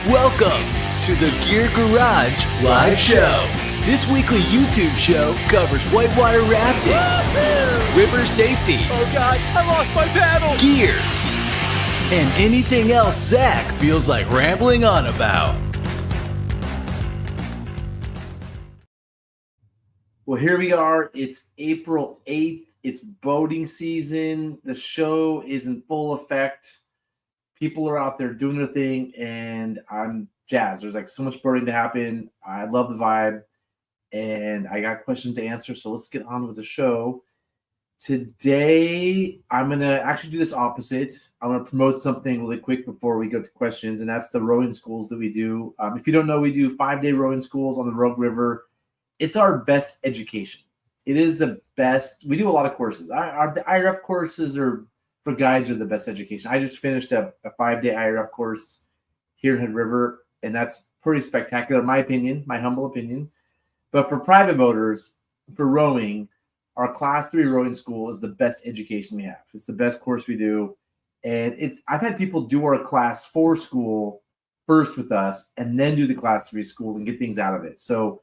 Welcome to the Gear Garage Live Show. This weekly YouTube show covers whitewater rafting, river safety, oh God, I lost my paddle, gear, and anything else Zach feels like rambling on about. Well, here we are. It's April 8th. It's boating season. The show is in full effect. People are out there doing their thing, and I'm jazzed. There's like so much boating to happen. I love the vibe, and I got questions to answer, so let's get on with the show. Today, I'm going to actually do this opposite. I'm going to promote something really quick before we go to questions, and that's the rowing schools that we do. If you don't know, we do 5-day rowing schools on the Rogue River. It's our best education. It is the best. We do a lot of courses. The IRF courses are for guides are the best education. I just finished a 5-day IRF course here in Hood River, and that's pretty spectacular, in my opinion, my humble opinion. But for private boaters, for rowing, our Class 3 rowing school is the best education we have. It's the best course we do. And I've had people do our Class 4 school first with us and then do the Class 3 school and get things out of it. So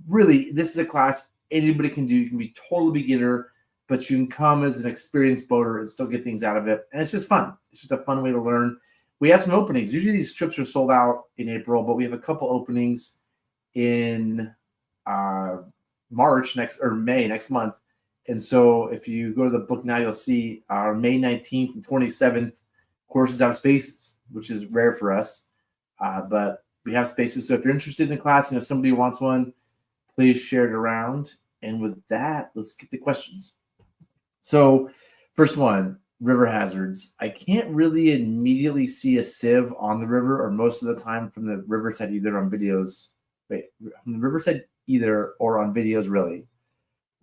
really, this is a class anybody can do. You can be total beginner, but you can come as an experienced boater and still get things out of it. And it's just fun. It's just a fun way to learn. We have some openings. Usually these trips are sold out in April, but we have a couple openings in May next month. And so if you go to the book now, you'll see our May 19th and 27th courses have spaces, which is rare for us. But we have spaces. So if you're interested in a class, somebody wants one, please share it around. And with that, let's get the questions. So first one, river hazards. I can't really immediately see a sieve on the river, or most of the time from the riverside, either on videos. From the riverside either or on videos, really.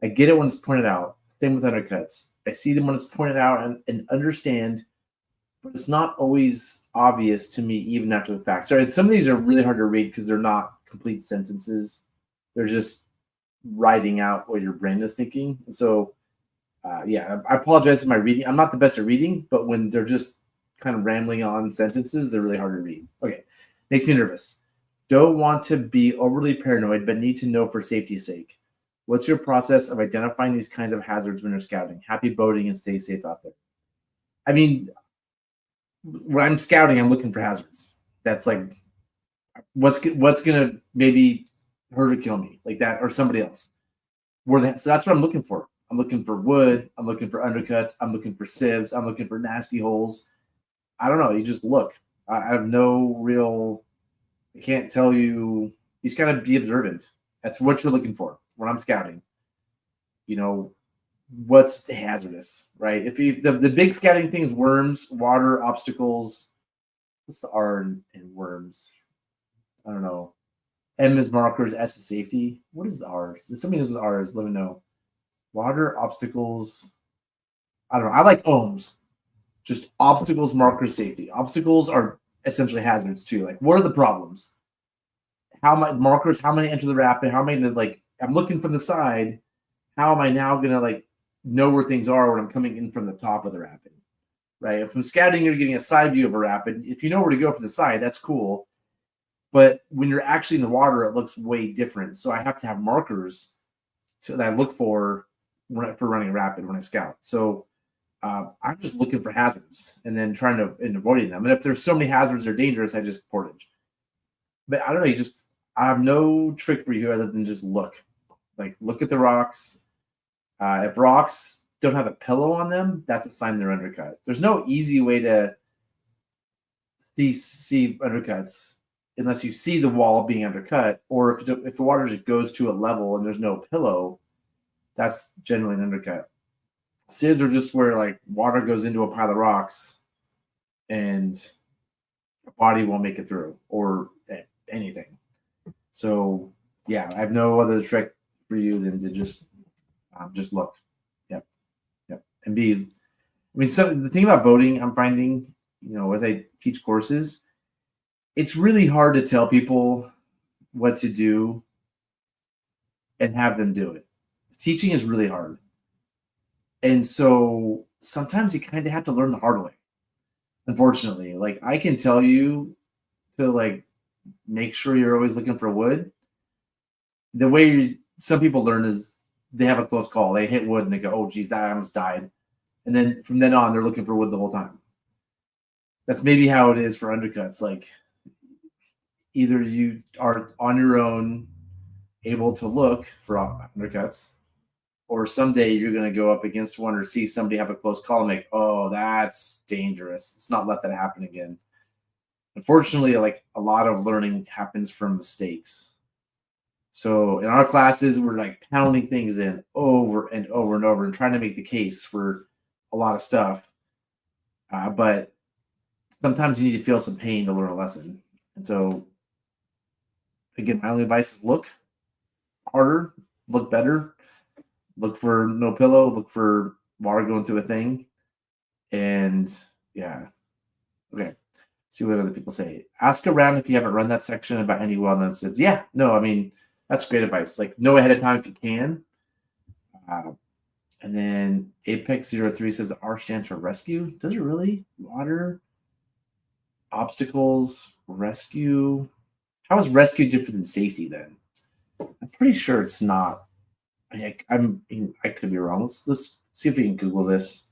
I get it when it's pointed out. Same with undercuts. I see them when it's pointed out and understand, but it's not always obvious to me even after the fact. Sorry, some of these are really hard to read because they're not complete sentences. They're just writing out what your brain is thinking. And so, I apologize for my reading. I'm not the best at reading, but when they're just kind of rambling on sentences, they're really hard to read. Okay, makes me nervous. Don't want to be overly paranoid, but need to know for safety's sake. What's your process of identifying these kinds of hazards when you're scouting? Happy boating and stay safe out there. I mean, when I'm scouting, I'm looking for hazards. That's like, what's going to maybe hurt or kill me, like that, or somebody else. So that's what I'm looking for. I'm looking for wood. I'm looking for undercuts. I'm looking for sieves. I'm looking for nasty holes. I don't know. You just look. I have no real, I can't tell you. You just got to be observant. That's what you're looking for when I'm scouting. What's hazardous, right? If the big scouting things, worms, water, obstacles. What's the R in worms? I don't know. M is markers, S is safety. What is the R? If somebody knows what the R is, let me know. Water, obstacles. I don't know. I like ohms. Just obstacles, markers, safety. Obstacles are essentially hazards too. Like, what are the problems? How many enter the rapid? How many I'm looking from the side. How am I now gonna know where things are when I'm coming in from the top of the rapid? Right? If I'm scouting, you're getting a side view of a rapid. If you know where to go from the side, that's cool. But when you're actually in the water, it looks way different. So I have to have markers that I look for running a rapid when I scout. So I'm just looking for hazards and then and avoiding them. And if there's so many hazards that are dangerous, I just portage. But I don't know. I have no trick for you other than just look. Look at the rocks. If rocks don't have a pillow on them, that's a sign they're undercut. There's no easy way to see undercuts unless you see the wall being undercut, or if the water just goes to a level and there's no pillow, that's generally an undercut. Sieves are just where water goes into a pile of rocks and a body won't make it through or anything. So I have no other trick for you than to just look. Yep. And the thing about boating, I'm finding, as I teach courses, it's really hard to tell people what to do and have them do it. Teaching is really hard. And so sometimes you kind of have to learn the hard way. Unfortunately, I can tell you to like make sure you're always looking for wood. The way some people learn is they have a close call. They hit wood and they go, "Oh, geez, that almost died," and then from then on, they're looking for wood the whole time. That's maybe how it is for undercuts. Like either you are on your own able to look for undercuts, or someday you're going to go up against one or see somebody have a close call and make, "Oh, that's dangerous. Let's not let that happen again." Unfortunately, like a lot of learning happens from mistakes. So in our classes, we're like pounding things in over and over and over and trying to make the case for a lot of stuff. But sometimes you need to feel some pain to learn a lesson. And so, again, my only advice is look harder, look better, look for no pillow, look for water going through a thing. And yeah, okay. See what other people say. Ask around if you haven't run that section about any wellness tips. Yeah, no, I mean, that's great advice. Like, know ahead of time if you can. And then Apex03 says the R stands for rescue. Does it really? Water, obstacles, rescue. How is rescue different than safety then? I'm pretty sure it's not. I could be wrong. Let's see if we can Google this.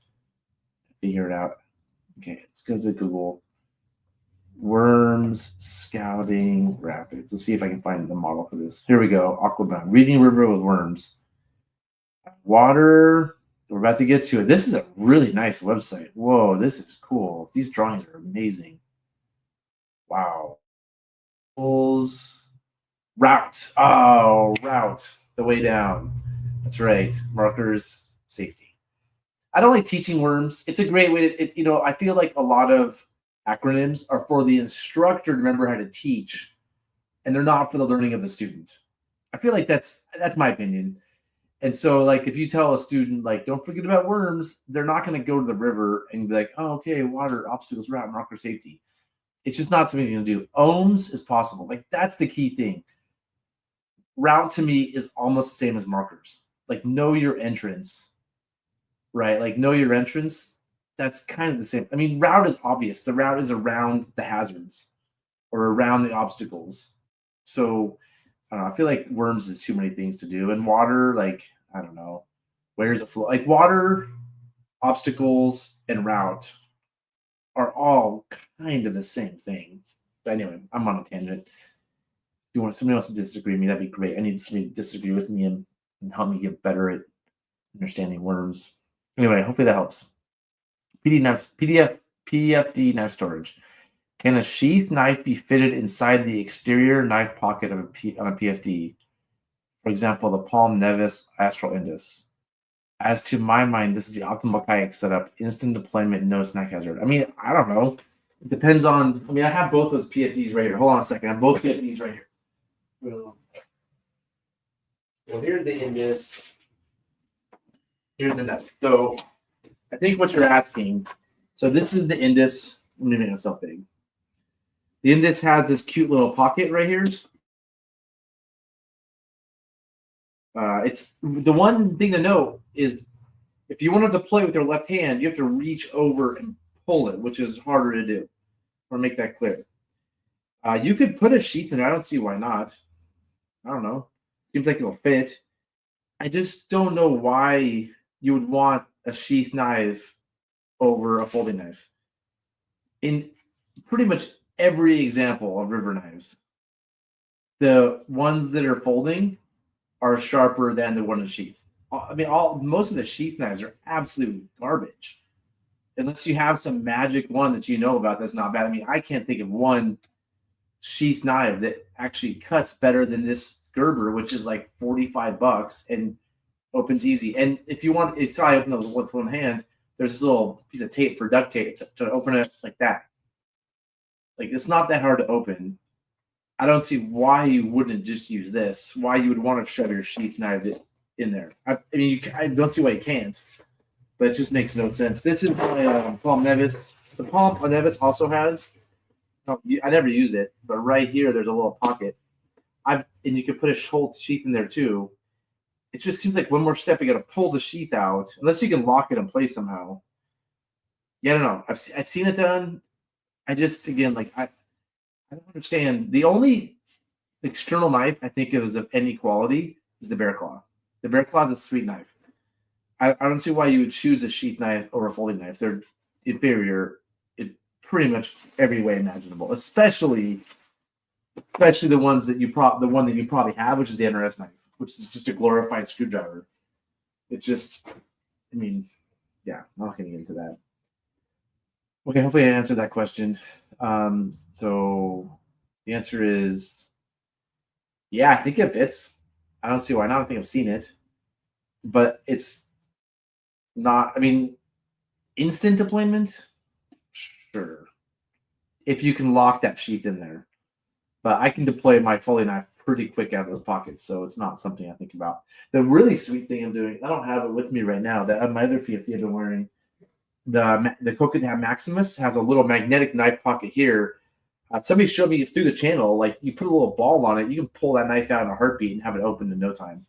Figure it out. Okay, let's go to Google. Worms scouting rapids. Let's see if I can find the model for this. Here we go. Aquabound. Reading river with worms. Water. We're about to get to it. This is a really nice website. Whoa, this is cool. These drawings are amazing. Wow. Route. Oh, route. The way down. That's right. Markers, safety. I don't like teaching worms. It's a great way to, I feel like a lot of acronyms are for the instructor to remember how to teach, and they're not for the learning of the student. I feel like that's my opinion. And so, like, if you tell a student, like, don't forget about worms, they're not going to go to the river and be like, "Oh, okay, water, obstacles, route, marker, safety." It's just not something you can do. Ohms is possible. Like, that's the key thing. Route to me is almost the same as markers. Like, know your entrance, right? Like, know your entrance. That's kind of the same. I mean, route is obvious. The route is around the hazards or around the obstacles. So I don't know. I feel like worms is too many things to do. And water, like, I don't know. Where's it flow? Like water, obstacles, and route are all kind of the same thing. But anyway, I'm on a tangent. If you want somebody else to disagree with me, that'd be great. I need somebody to disagree with me and help me get better at understanding worms. Anyway, hopefully that helps. PFD knife storage. Can a sheath knife be fitted inside the exterior knife pocket on a PFD? For example, the Palm Nevis Astral Indus. As to my mind, this is the optimal kayak setup. Instant deployment, no snack hazard. I mean, I don't know. It depends on. I mean, I have both those PFDs right here. Hold on a second. I have both PFDs right here. Well, here's the Indus. Here's the knife. So I think what you're asking. So this is the Indus. Let me make myself big. The Indus has this cute little pocket right here. It's the one thing to note is if you want to deploy with your left hand, you have to reach over and pull it, which is harder to do. Or make that clear. You could put a sheath in there. I don't see why not. I don't know. Seems like it'll fit. I just don't know why you would want a sheath knife over a folding knife. In pretty much every example of river knives, the ones that are folding are sharper than the one in sheaths. I mean, most of the sheath knives are absolute garbage. Unless you have some magic one that you know about that's not bad. I mean, I can't think of one sheath knife that actually cuts better than this Gerber, which is like $45 and opens easy. And if you want, it's I open it with one hand. There's this little piece of tape for duct tape to open it like that. Like, it's not that hard to open. I don't see why you wouldn't just use this. Why you would want to shove your sheath knife in there. I mean, I don't see why you can't. But it just makes no sense. This is my Palm Nevis. The Palm Nevis also has. I never use it, but right here there's a little pocket. And you can put a whole sheath in there too. It just seems like one more step. You got to pull the sheath out, unless you can lock it in place somehow. Yeah, I don't know. I've seen it done. I just, again, like, I I don't understand. The only external knife I think of as of any quality is the bear claw. The bear claw is a sweet knife. I don't see why you would choose a sheath knife over a folding knife. They're inferior in pretty much every way imaginable, especially the ones that the one that you probably have, which is the NRS knife, which is just a glorified screwdriver. It just, I mean, yeah, I'm not going to get into that. Okay, hopefully I answered that question. So the answer is, yeah, I think it fits. I don't see why not. I think I've seen it, but it's not. I mean, instant deployment, sure, if you can lock that sheath in there. But I can deploy my Foley knife pretty quick out of the pocket, so it's not something I think about. The really sweet thing I'm doing, I don't have it with me right now. That my other PFD I've been wearing, the Kokoda Maximus has a little magnetic knife pocket here. Somebody showed me through the channel, like you put a little ball on it, you can pull that knife out in a heartbeat and have it open in no time.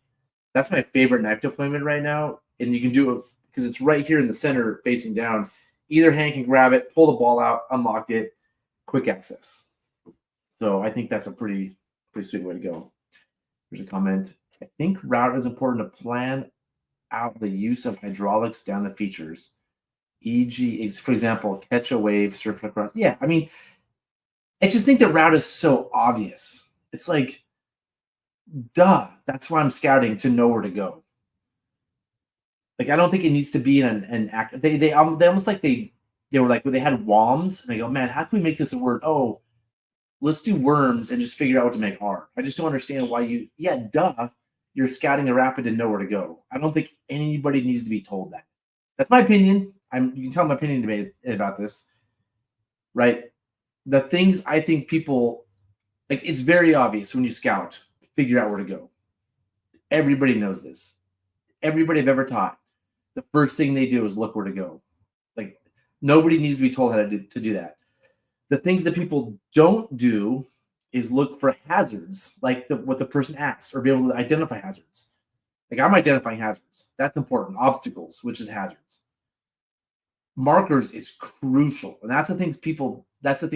That's my favorite knife deployment right now, and you can do it because it's right here in the center, facing down. Either hand can grab it, pull the ball out, unlock it, quick access. So I think that's a pretty sweet way to go. There's a comment. I think route is important to plan out the use of hydraulics down the features, e.g., for example, catch a wave, surf across. Yeah, I mean, I just think the route is so obvious. It's like, duh. That's why I'm scouting, to know where to go. Like, I don't think it needs to be an act. They almost like they were like, when they had WOMs, and they go, man, how can we make this a word? Oh, let's do worms and just figure out what to make R. I just don't understand why you're scouting a rapid to know where to go. I don't think anybody needs to be told that. That's my opinion. You can tell my opinion debate about this, right? The things I think people, like, it's very obvious when you scout, figure out where to go. Everybody knows this. Everybody I've ever taught, the first thing they do is look where to go. Like, nobody needs to be told how to do that. The things that people don't do is look for hazards, like what the person asked, or be able to identify hazards. Like, I'm identifying hazards. That's important. Obstacles, which is hazards. Markers is crucial, and that's the thing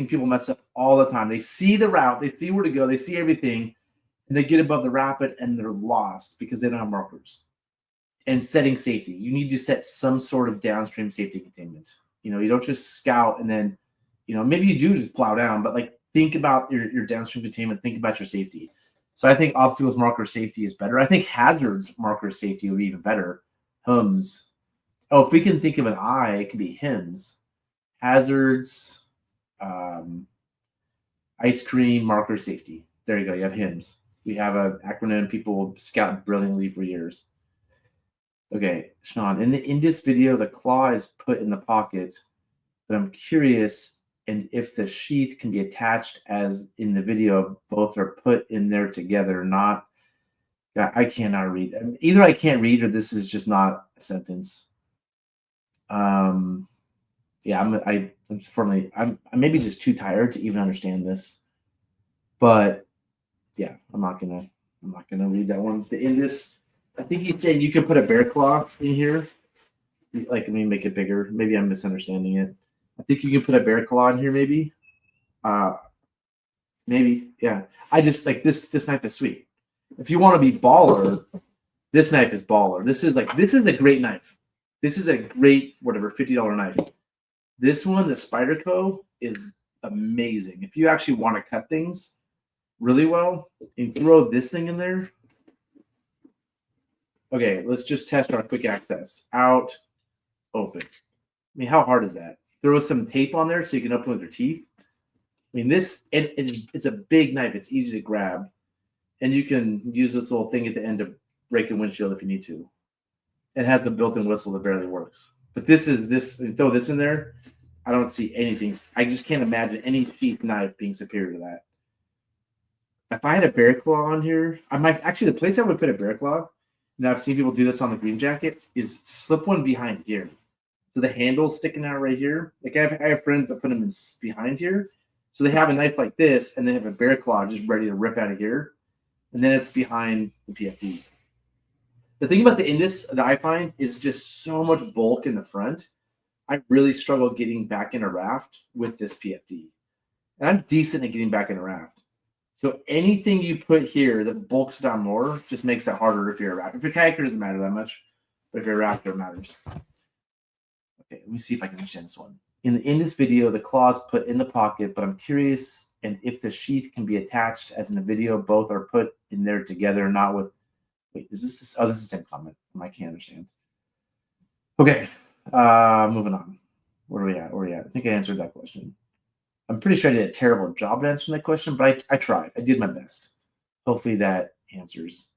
people mess up all the time. They see the route, they see where to go, they see everything, and they get above the rapid and they're lost because they don't have markers. And setting safety, you need to set some sort of downstream safety containment. You don't just scout and then, maybe you do just plow down, but like, think about your downstream containment, think about your safety. So I think obstacles marker safety is better. I think hazards marker safety would be even better. HUMS. Oh, if we can think of an I, it could be HIMS. Hazards, ice cream marker safety. There you go. You have HIMS. We have an acronym people scout brilliantly for years. Okay, Sean, in this video, the claw is put in the pocket, but I'm curious, and if the sheath can be attached as in the video, both are put in there together, not. I cannot read. Either I can't read or this is just not a sentence. Yeah, I'm maybe just too tired to even understand this, but yeah, I'm not gonna read that one. In this, I think he's saying you can put a bear claw in here. Like, let me make it bigger. Maybe I'm misunderstanding it. I think you can put a bear claw in here, maybe. Maybe, yeah. I just like this knife is sweet. If you want to be baller, this knife is baller. This is a great knife. This is a great, whatever, $50 knife. This one, the Spyderco, is amazing. If you actually want to cut things really well and throw this thing in there. Okay, let's just test our quick access. Out, open. I mean, how hard is that? Throw some tape on there so you can open with your teeth. I mean, it's a big knife. It's easy to grab. And you can use this little thing at the end to break a windshield if you need to. It has the built-in whistle that barely works. But throw this in there, I don't see anything. I just can't imagine any sheath knife being superior to that. If I had a bear claw on here, I might actually, the place I would put a bear claw, and I've seen people do this on the green jacket, is slip one behind here. So the handle's sticking out right here. Like, I have friends that put them in behind here. So they have a knife like this, and they have a bear claw just ready to rip out of here. And then it's behind the PFD. The thing about the Indus that I find is just so much bulk in the front. I really struggle getting back in a raft with this PFD. And I'm decent at getting back in a raft. So anything you put here that bulks down more just makes that harder if you're a raft. If you're a kayaker, it doesn't matter that much. But if you're a rafter, it matters. Okay, let me see if I can understand this one. In this video, the claws put in the pocket, but I'm curious and if the sheath can be attached, as in the video, both are put in there together, not with. Wait, is this? Oh, this is the same comment. I can't understand. Okay, moving on. Where are we at? I think I answered that question. I'm pretty sure I did a terrible job at answering that question, but I tried. I did my best. Hopefully that answers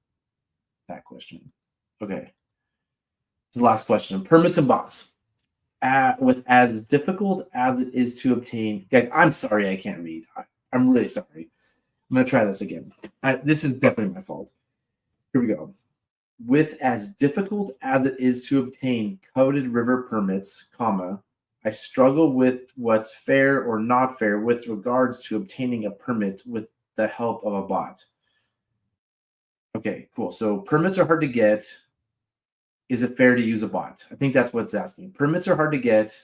that question. Okay. The last question. Permits and bots. With as difficult as it is to obtain. Guys, I'm sorry I can't read. I'm really sorry. I'm going to try this again. This is definitely my fault. Here we go. With as difficult as it is to obtain coveted river permits, comma, I struggle with what's fair or not fair with regards to obtaining a permit with the help of a bot. Okay, cool. So permits are hard to get. Is it fair to use a bot? I think that's what it's asking. Permits are hard to get.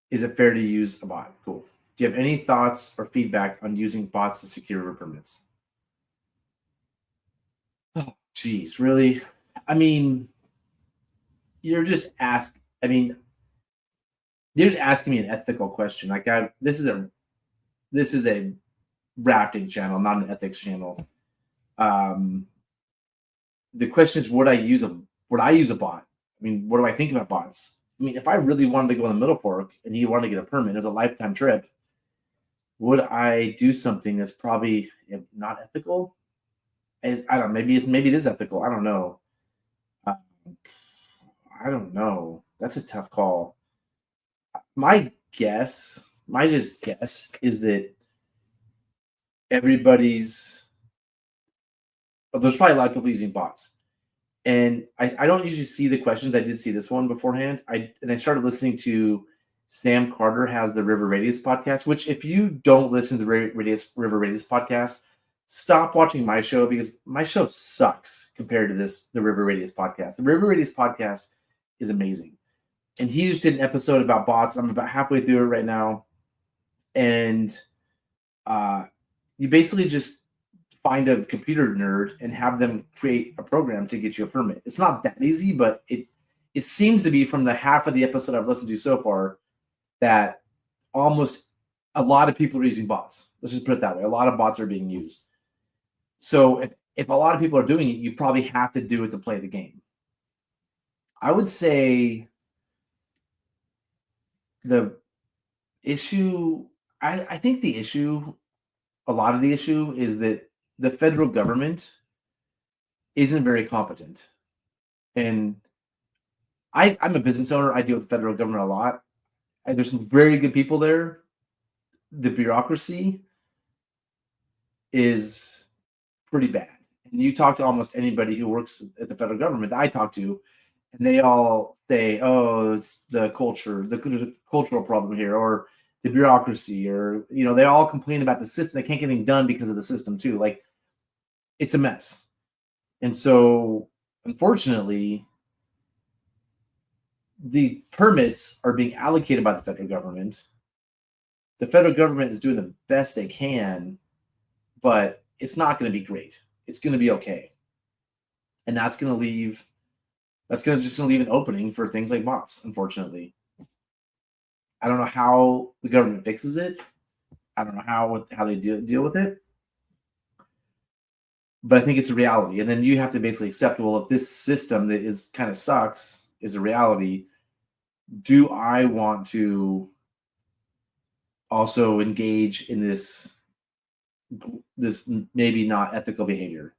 Is it fair to use a bot? Cool. Do you have any thoughts or feedback on using bots to secure river permits? Oh, geez, really? I mean, you're just asking. I mean, you're just asking me an ethical question. Like, this is a rafting channel, not an ethics channel. The question is, would I use a bot? I mean, what do I think about bots? I mean, if I really wanted to go on the Middle Fork and you wanted to get a permit, it was a lifetime trip. Would I do something that's probably not ethical? I don't know. Maybe it is ethical. I don't know. I don't know. That's a tough call. My guess is that there's probably a lot of people using bots. And I don't usually see the questions. I did see this one beforehand. I started listening to Sam Carter has the River Radius podcast, which if you don't listen to the River Radius podcast, stop watching my show because my show sucks compared to the River Radius podcast. The River Radius podcast is amazing. And he just did an episode about bots. I'm about halfway through it right now. And you basically just find a computer nerd and have them create a program to get you a permit. It's not that easy, but it seems to be, from the half of the episode I've listened to so far, that almost a lot of people are using bots. Let's just put it that way. A lot of bots are being used. So if a lot of people are doing it, you probably have to do it to play the game. I would say the issue, I think the issue, a lot of the issue is that the federal government isn't very competent. And I'm a business owner. I deal with the federal government a lot. And there's some very good people there. The bureaucracy is pretty bad. And you talk to almost anybody who works at the federal government that I talk to, and they all say, oh, it's the cultural problem here, or the bureaucracy, or, they all complain about the system. They can't get anything done because of the system too. Like, it's a mess. And so, unfortunately, the permits are being allocated by the federal government. The federal government is doing the best they can, but it's not going to be great. It's going to be okay. And that's going to leave an opening for things like bots, unfortunately. I don't know how the government fixes it. I don't know how they deal with it. But I think it's a reality. And then you have to basically accept, well, if this system that is kind of sucks is a reality, do I want to also engage in this maybe not ethical behavior?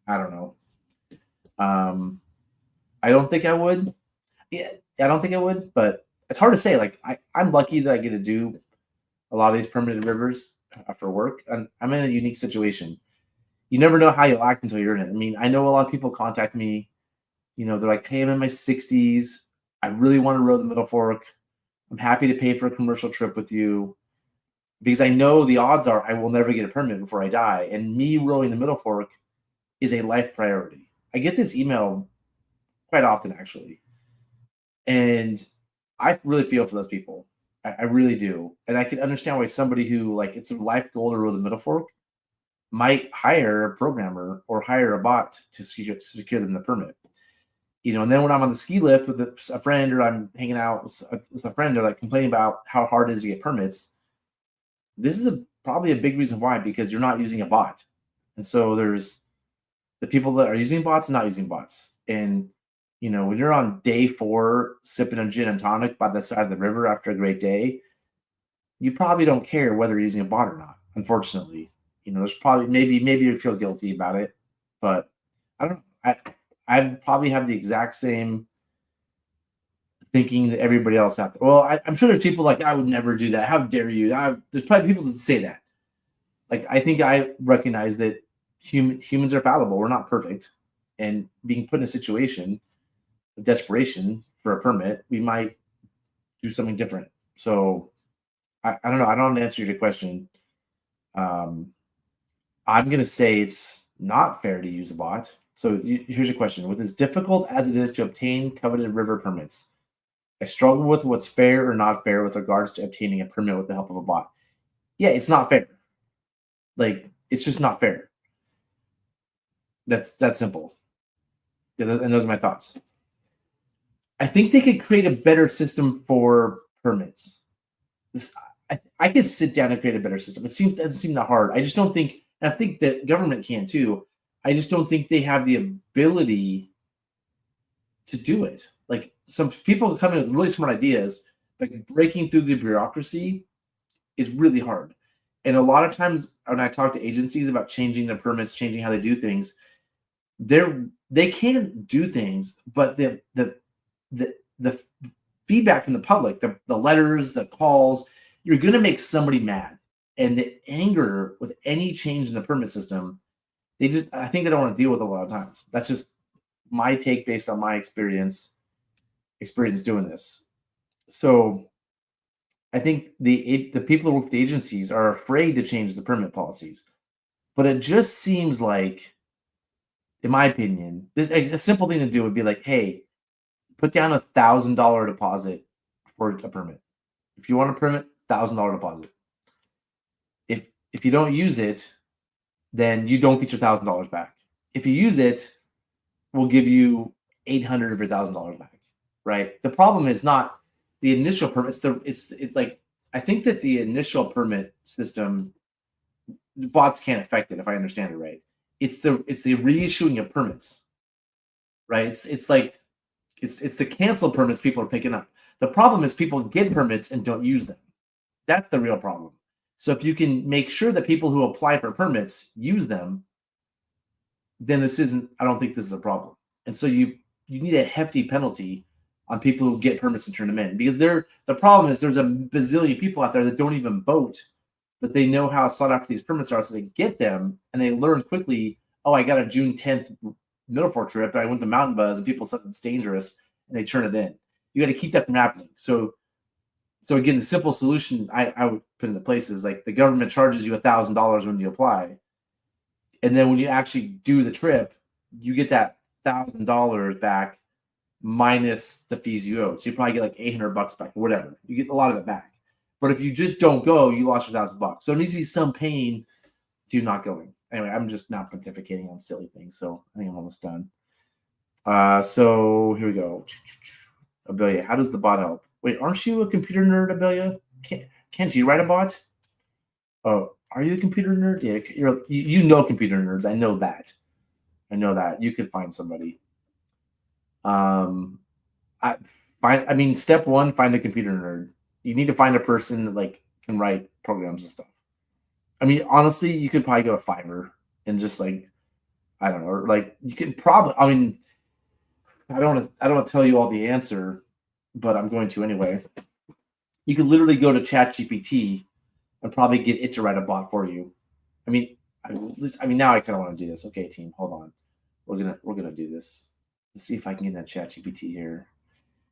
I don't know. I don't think I would. Yeah, I don't think I would, but it's hard to say. Like, I'm lucky that I get to do a lot of these permitted rivers after work. And I'm in a unique situation. You never know how you'll act until you're in it. I mean, I know a lot of people contact me. They're like, hey, I'm in my 60s. I really want to row the Middle Fork. I'm happy to pay for a commercial trip with you, because I know the odds are I will never get a permit before I die. And me rowing the Middle Fork is a life priority. I get this email quite often, actually. And I really feel for those people. I really do. And I can understand why somebody who, like, it's a life goal to row the Middle Fork might hire a programmer or hire a bot to secure them the permit. And then when I'm on the ski lift with a friend, or I'm hanging out with a friend, they're like complaining about how hard it is to get permits. This is probably a big reason why, because you're not using a bot. And so there's the people that are using bots and not using bots. And when you're on day 4 sipping a gin and tonic by the side of the river after a great day, you probably don't care whether you're using a bot or not. Unfortunately, there's probably maybe you feel guilty about it, but I don't know. I probably have the exact same thinking that everybody else out there. Well, I'm sure there's people like, I would never do that. How dare you? There's probably people that say that. Like, I think I recognize that humans are fallible. We're not perfect, and being put in a situation of desperation for a permit, we might do something different. So I don't know. I don't answer your question. I'm going to say it's not fair to use a bot. So here's your question. With as difficult as it is to obtain coveted river permits, I struggle with what's fair or not fair with regards to obtaining a permit with the help of a bot. Yeah, it's not fair. Like, it's just not fair. That's simple. And those are my thoughts. I think they could create a better system for permits. I could sit down and create a better system. It doesn't seem that hard. I just don't think, and I think that government can too. I just don't think they have the ability to do it. Like, some people come in with really smart ideas, but breaking through the bureaucracy is really hard. And a lot of times when I talk to agencies about changing their permits, changing how they do things, they can do things, but the feedback from the public, the letters, the calls, you're going to make somebody mad. And the anger with any change in the permit system, I think they don't want to deal with a lot of times. That's just my take based on my experience doing this. So I think the people who work with the agencies are afraid to change the permit policies. But it just seems like, in my opinion, a simple thing to do would be like, hey, put down $1,000 deposit for a permit. If you want a permit, $1,000 deposit. If you don't use it, then you don't get your $1,000 back. If you use it, we'll give you $800 of your $1,000 back. Right? The problem is not the initial permit. It's like, I think that the initial permit system, bots can't affect it, if I understand it right. It's the reissuing of permits, right? It's the canceled permits people are picking up. The problem is people get permits and don't use them. That's the real problem. So if you can make sure that people who apply for permits use them, then I don't think this is a problem. And so you need a hefty penalty on people who get permits and turn them in, because the problem is there's a bazillion people out there that don't even boat, but they know how sought after these permits are, so they get them and they learn quickly. Oh, I got a June 10th Middle Fork trip, and I went to Mountain Buzz, and people said it's dangerous, and they turn it in. You got to keep that from happening. So again, the simple solution I would put into place is, like, the government charges you $1,000 when you apply, and then when you actually do the trip, you get that $1,000 back minus the fees you owe. So you probably get like $800 back or whatever. You get a lot of it back. But if you just don't go, you lost your $1,000. So it needs to be some pain to you not going. Anyway, I'm just not pontificating on silly things. So I think I'm almost done. So here we go. Abelia, how does the bot help? Wait, aren't you a computer nerd, Abelia? Can't you write a bot? Oh, are you a computer nerd? Yeah, you know computer nerds. I know that. You could find somebody. Step one, find a computer nerd. You need to find a person that, like, can write programs and stuff. I mean, honestly, you could probably go to Fiverr and just, like, I don't know, or, like, you could probably, I mean, I don't want to tell you all the answer, but I'm going to anyway. You could literally go to ChatGPT and probably get it to write a bot for you. I mean, now I kind of want to do this. Okay, team, hold on. We're gonna do this. Let's see if I can get that ChatGPT here.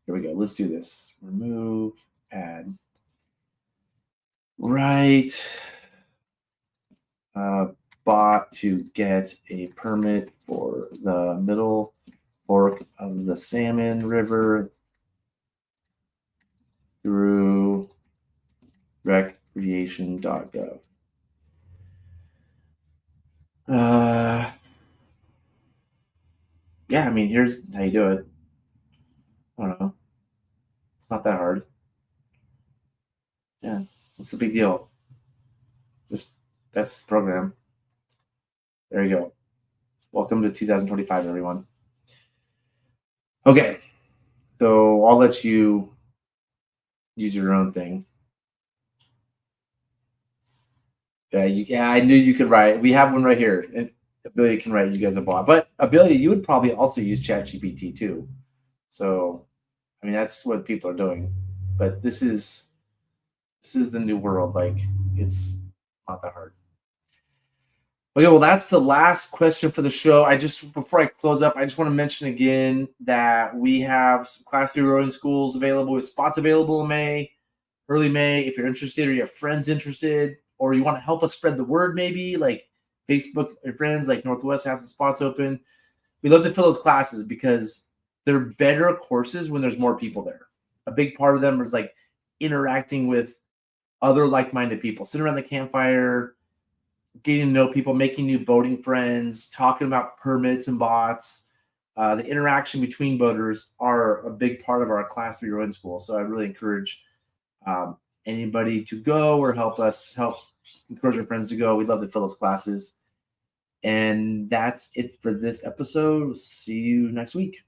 Here we go. Let's do this. Remove, add. Right. Bot to get a permit for the Middle Fork of the Salmon River through Aviation.gov. Yeah, I mean, here's how you do it. I don't know. It's not that hard. Yeah, what's the big deal? Just that's the program. There you go. Welcome to 2025, everyone. Okay, so I'll let you use your own thing. Yeah, I knew you could write. We have one right here, and Ability can write you guys a blog. But Ability, you would probably also use ChatGPT too. So, I mean, that's what people are doing. But this is the new world. Like, it's not that hard. Okay, well, that's the last question for the show. Before I close up, I just want to mention again that we have some Class 3 rowing schools available with spots available in May, early May. If you're interested or you have friends interested, or you want to help us spread the word, maybe like Facebook, your friends, like Northwest has the spots open. We love to fill those classes because they're better courses when there's more people there. A big part of them is like interacting with other like-minded people, sitting around the campfire, getting to know people, making new boating friends, talking about permits and bots. The interaction between boaters are a big part of our Class 3 rowing school. So I really encourage anybody to go or help encourage our friends to go. We'd love to fill those classes. And that's it for this episode. We'll see you next week.